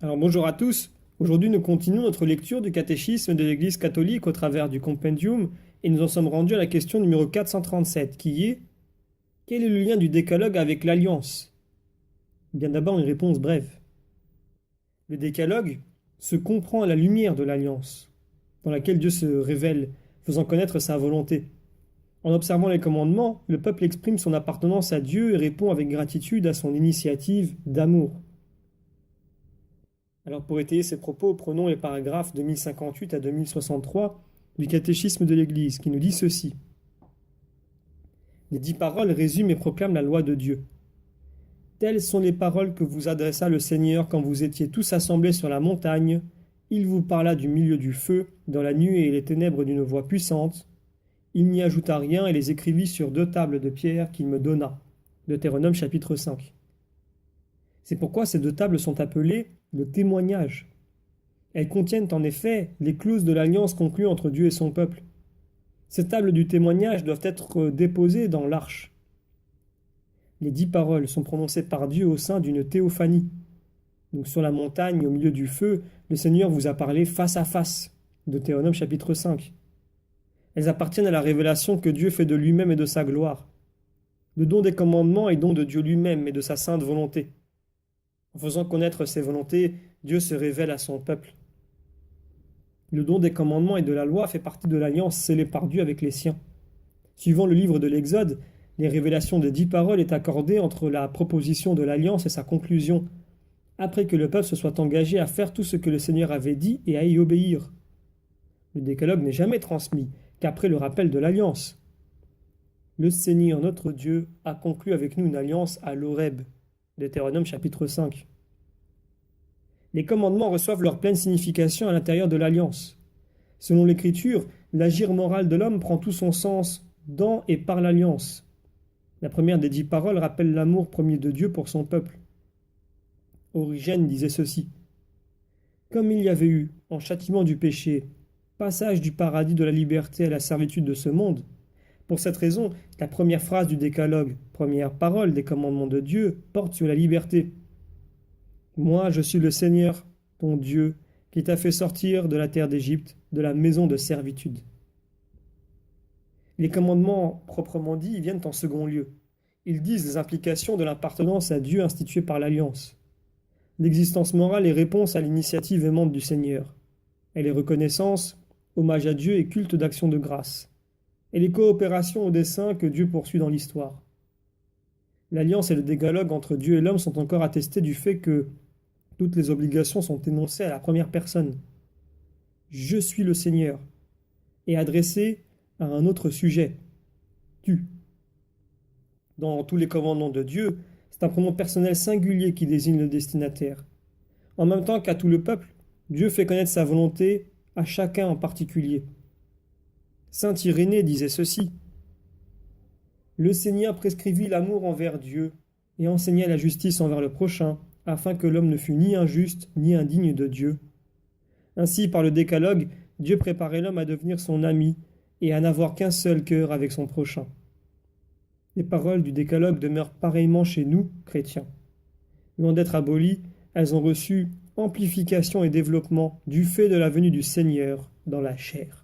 Alors bonjour à tous. Aujourd'hui nous continuons notre lecture du catéchisme de l'Église catholique au travers du compendium et nous en sommes rendus à la question numéro 437 qui est: quel est le lien du décalogue avec l'alliance? Bien d'abord une réponse brève. Le décalogue se comprend à la lumière de l'alliance, dans laquelle Dieu se révèle, faisant connaître sa volonté. En observant les commandements, le peuple exprime son appartenance à Dieu et répond avec gratitude à son initiative d'amour. Alors pour étayer ces propos, prenons les paragraphes 2058 à 2063 du catéchisme de l'Église qui nous dit ceci. Les 10 paroles résument et proclament la loi de Dieu. Telles sont les paroles que vous adressa le Seigneur quand vous étiez tous assemblés sur la montagne. Il vous parla du milieu du feu, dans la nuée et les ténèbres d'une voix puissante. Il n'y ajouta rien et les écrivit sur 2 tables de pierre qu'il me donna. Deutéronome chapitre 5. C'est pourquoi ces 2 tables sont appelées le témoignage. Elles contiennent en effet les clauses de l'alliance conclue entre Dieu et son peuple. Ces tables du témoignage doivent être déposées dans l'arche. Les 10 paroles sont prononcées par Dieu au sein d'une théophanie. Donc sur la montagne, au milieu du feu, le Seigneur vous a parlé face à face. Deutéronome chapitre 5. Elles appartiennent à la révélation que Dieu fait de lui-même et de sa gloire. Le don des commandements est don de Dieu lui-même et de sa sainte volonté. En faisant connaître ses volontés, Dieu se révèle à son peuple. Le don des commandements et de la loi fait partie de l'alliance scellée par Dieu avec les siens. Suivant le livre de l'Exode, les révélations des 10 paroles est accordée entre la proposition de l'alliance et sa conclusion, après que le peuple se soit engagé à faire tout ce que le Seigneur avait dit et à y obéir. Le décalogue n'est jamais transmis qu'après le rappel de l'alliance. Le Seigneur notre Dieu a conclu avec nous une alliance à l'Horeb. Deutéronome chapitre 5. Les commandements reçoivent leur pleine signification à l'intérieur de l'alliance. Selon l'Écriture, l'agir moral de l'homme prend tout son sens dans et par l'alliance. La première des 10 paroles rappelle l'amour premier de Dieu pour son peuple. Origène disait ceci. Comme il y avait eu, en châtiment du péché, passage du paradis de la liberté à la servitude de ce monde, pour cette raison, la première phrase du décalogue, première parole des commandements de Dieu, porte sur la liberté. Moi, je suis le Seigneur, ton Dieu, qui t'a fait sortir de la terre d'Égypte, de la maison de servitude. Les commandements, proprement dits, viennent en second lieu. Ils disent les implications de l'appartenance à Dieu instituée par l'Alliance. L'existence morale est réponse à l'initiative aimante du Seigneur. Elle est reconnaissance, hommage à Dieu et culte d'action de grâce. Et les coopérations au dessein que Dieu poursuit dans l'histoire. L'alliance et le décalogue entre Dieu et l'homme sont encore attestés du fait que toutes les obligations sont énoncées à la première personne. Je suis le Seigneur, et adressées à un autre sujet, tu. Dans tous les commandements de Dieu, c'est un pronom personnel singulier qui désigne le destinataire. En même temps qu'à tout le peuple, Dieu fait connaître sa volonté à chacun en particulier. Saint Irénée disait ceci. Le Seigneur prescrivit l'amour envers Dieu et enseigna la justice envers le prochain, afin que l'homme ne fût ni injuste ni indigne de Dieu. Ainsi, par le décalogue, Dieu préparait l'homme à devenir son ami et à n'avoir qu'un seul cœur avec son prochain. Les paroles du décalogue demeurent pareillement chez nous, chrétiens. Loin d'être abolies, elles ont reçu amplification et développement du fait de la venue du Seigneur dans la chair.